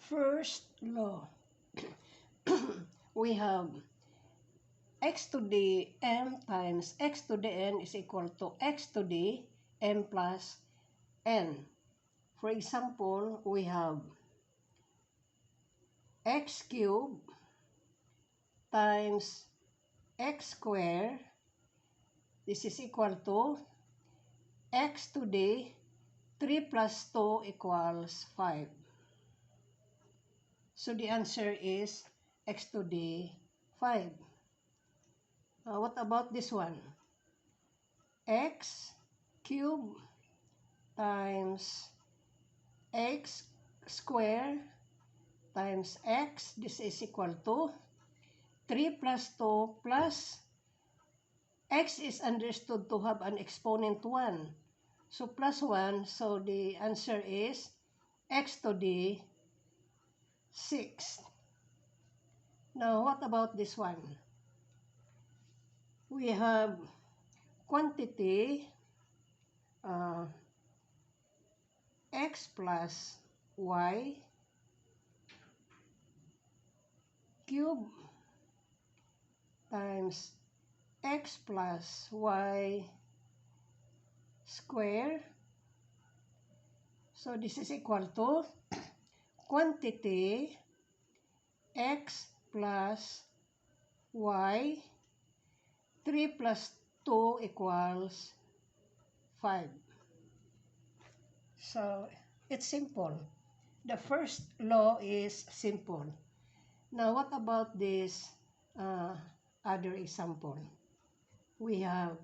First law. We have x to the m times x to the n is equal to x to the m plus n. For example, we have x cubed times x squared. This is equal to x to the 3 plus 2 equals 5. So the answer is x to the 5. What about this one? X cubed times x squared times x. This is equal to 3 plus 2 plus x is understood to have an exponent 1. So plus 1. So the answer is x to the 6. Now what about this one? We have quantity x plus y cube times x plus y square. So this is equal to quantity x plus y 3 plus 2 equals 5. So it's simple. The first law is simple. Now what about this other example? We have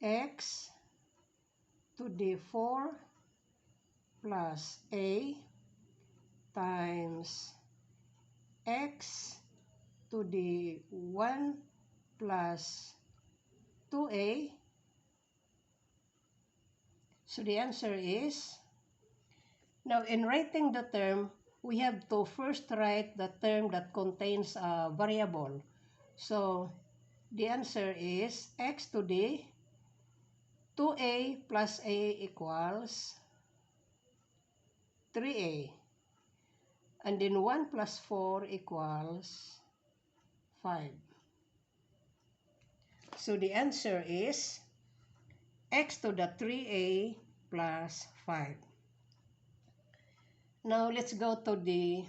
x to the 4 plus a times x to the 1 plus 2a. So the answer is, now in writing the term, we have to first write the term that contains a variable. So the answer is x to the 2a plus a equals 3a. And then 1 plus 4 equals 5. So the answer is x to the 3a plus 5. Now let's go to the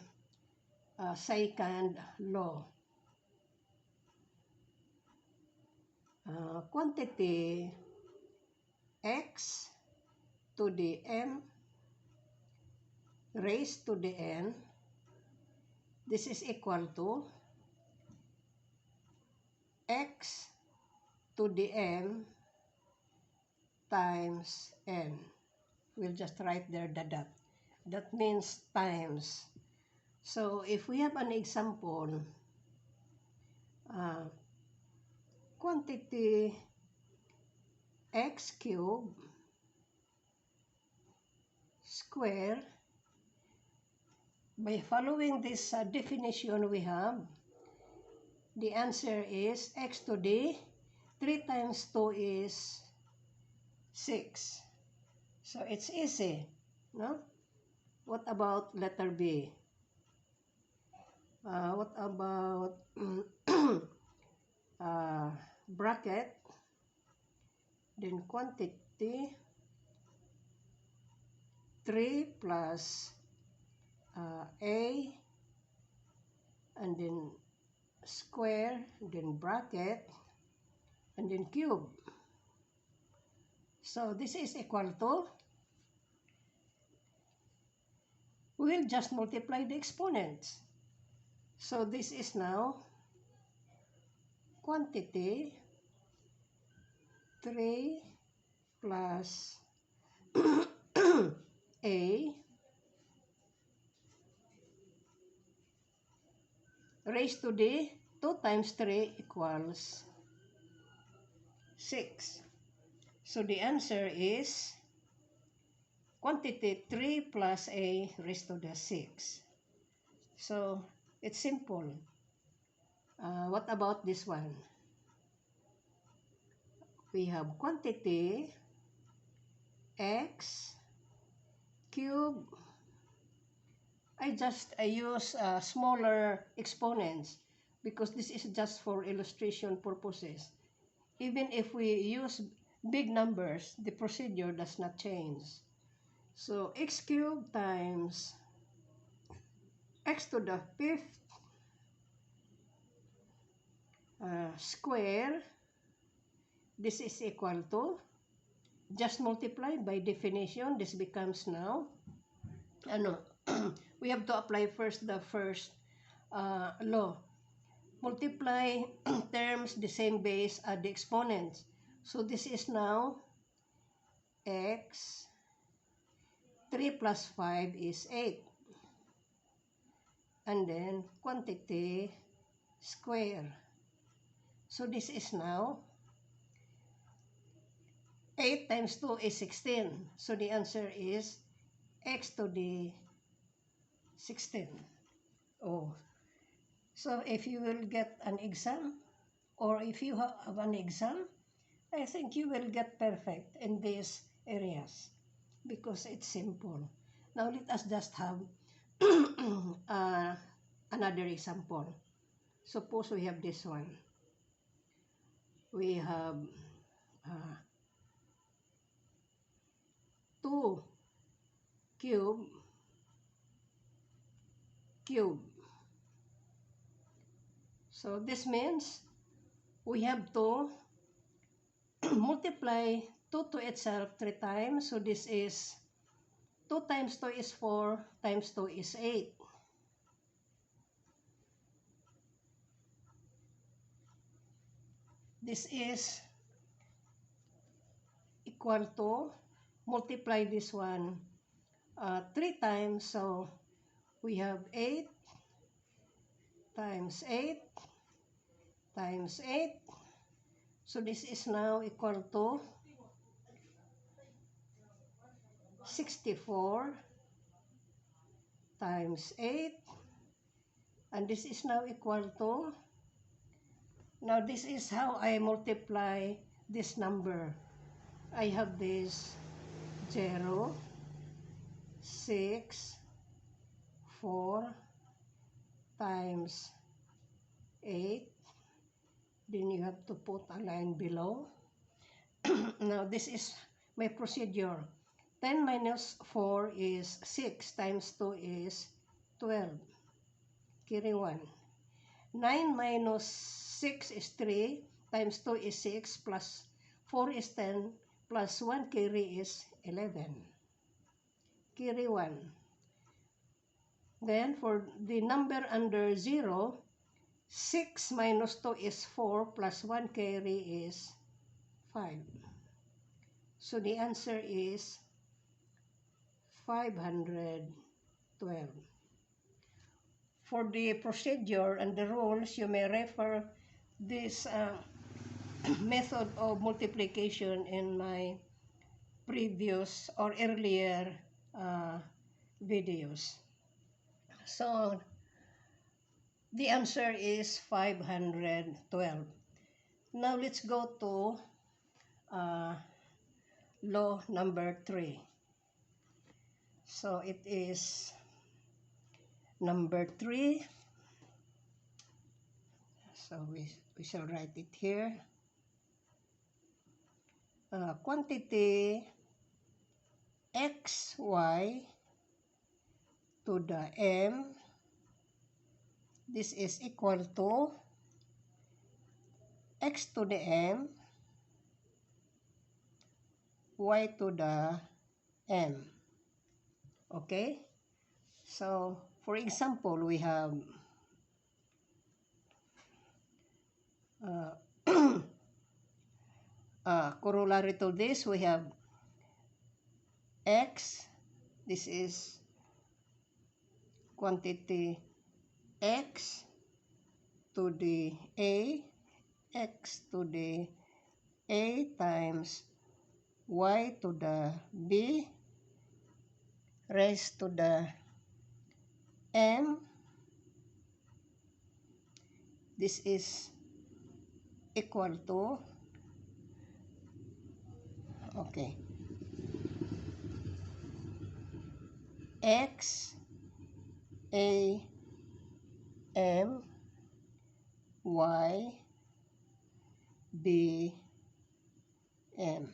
second law. Quantity x to the m raised to the n. This is equal to x to the m times n. We'll just write there the dot. That means times. So if we have an example, quantity x cubed square. By following this definition we have, the answer is x to the 3 times 2 is 6. So it's easy, no? What about letter B? What about bracket, then quantity 3 plus a, and then square, then bracket, and then cube. So this is equal to, we will just multiply the exponents. So this is now quantity 3 plus a raised to the 2 times 3 equals 6. So the answer is quantity 3 plus a raised to the 6. So it's simple. What about this one? We have quantity x cube I use smaller exponents because this is just for illustration purposes. Even if we use big numbers, the procedure does not change. So x cubed times x to the fifth square, this is equal to, just multiply by definition, this becomes now, we have to apply first the first law. Multiply terms the same base as the exponents. So this is now x, 3 plus 5 is 8. And then quantity square. So this is now 8 times 2 is 16. So the answer is x to the 16. Oh. So if you will get an exam, or if you have an exam, I think you will get perfect in these areas because it's simple. Now let us just have another example. Suppose we have this one. We have 2 cube. So this means we have to multiply 2 to itself 3 times. So this is 2 times 2 is 4 times 2 is 8. This is equal to, multiply this one 3 times. So we have 8 times 8 times 8. So this is now equal to 64 times 8. And this is now equal to, now this is how I multiply this number. I have this 0, 6, 4 times 8. Then you have to put a line below. Now this is my procedure. 10 minus 4 is 6 times 2 is 12. Carry 1. 9 minus 6 is 3 times 2 is 6 plus 4 is 10 plus 1 carry is 11. Carry 1. Then for the number under 0, 6 minus 2 is 4 plus 1 carry is 5. So the answer is 512. For the procedure and the rules, you may refer this method of multiplication in my previous or earlier videos. So the answer is 512. Now let's go to law number 3. So it is number 3. So we shall write it here. Quantity xy to the m, this is equal to x to the m, y to the m. Okay? So, for example, we have corollary to this, we have x, this is quantity x to the a, x to the a times y to the b raised to the m. This is equal to, okay, x A, M, Y, B, M.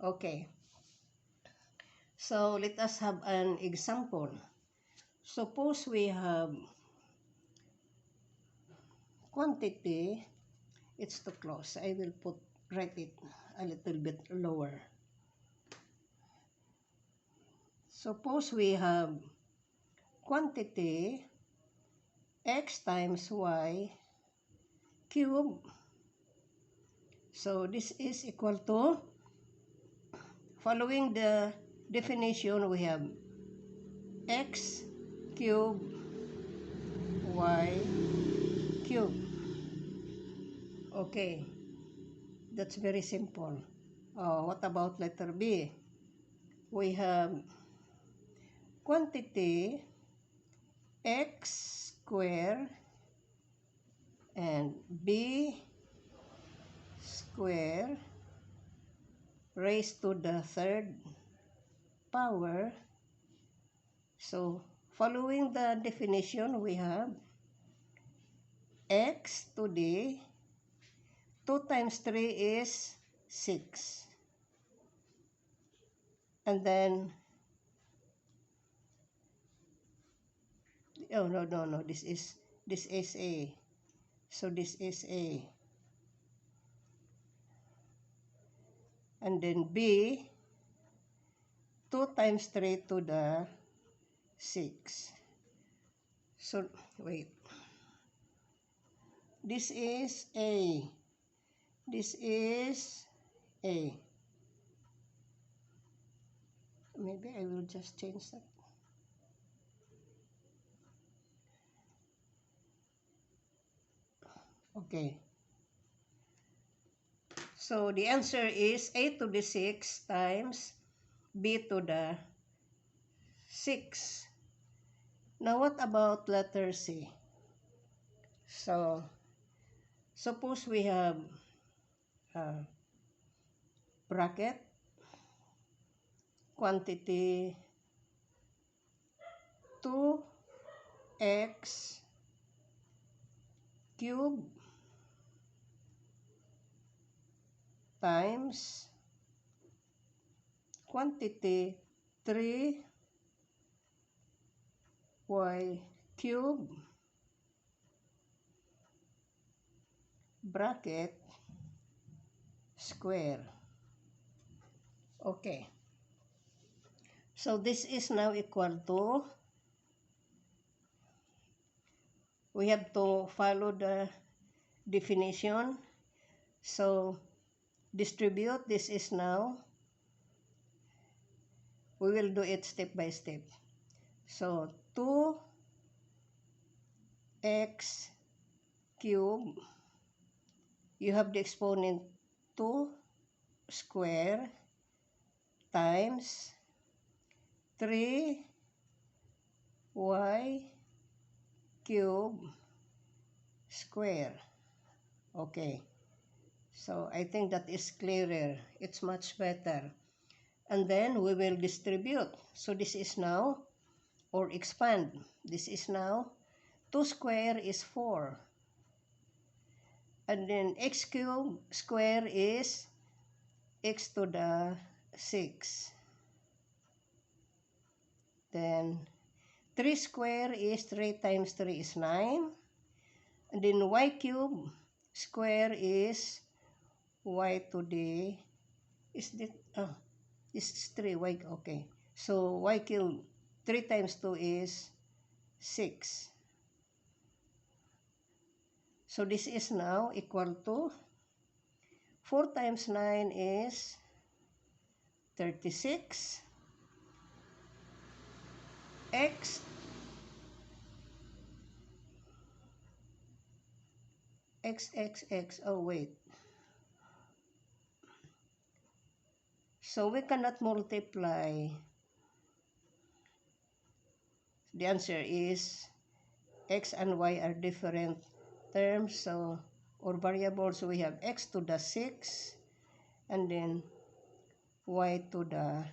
Okay. So let us have an example. Suppose we have quantity, it's too close. I will write it a little bit lower. Suppose we have quantity x times y cube. So this is equal to, following the definition, we have x cube y cube. Okay, that's very simple. What about letter B? We have quantity x square and b square raised to the third power. So following the definition, we have x to the 2 times 3 is 6. And then, oh, no, this is A. So this is A. And then B, 2 times 3 to the 6. So, wait. This is A. This is A. Maybe I will just change that. Okay. So the answer is A to the 6 times B to the 6. Now what about letter C? So suppose we have a bracket, quantity 2x cube times quantity 3y cube bracket square. Okay. So this is now equal to, we have to follow the definition. So distribute, this is now, we will do it step by step. So 2x cube, you have the exponent 2 square times 3y cube square. Okay. So I think that is clearer. It's much better. And then we will distribute. So this is now, or expand. This is now 2 square is 4. And then x cube square is x to the 6. Then 3 square is 3 times 3 is 9. And then y cube square is y to the, is this, this is 3y, okay. So y cube 3 times 2 is 6. So this is now equal to 4 times 9 is 36. X oh wait. So we cannot multiply. The answer is x and y are different terms, so, or variables, so we have x to the 6 and then y to the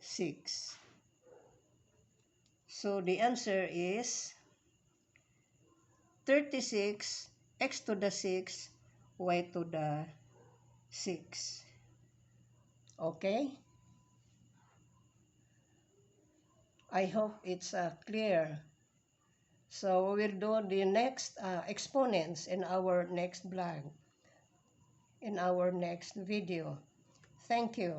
6. So the answer is 36 x to the 6 y to the 6. Okay? I hope it's clear. So we will do the next exponents in our next vlog, in our next video. Thank you.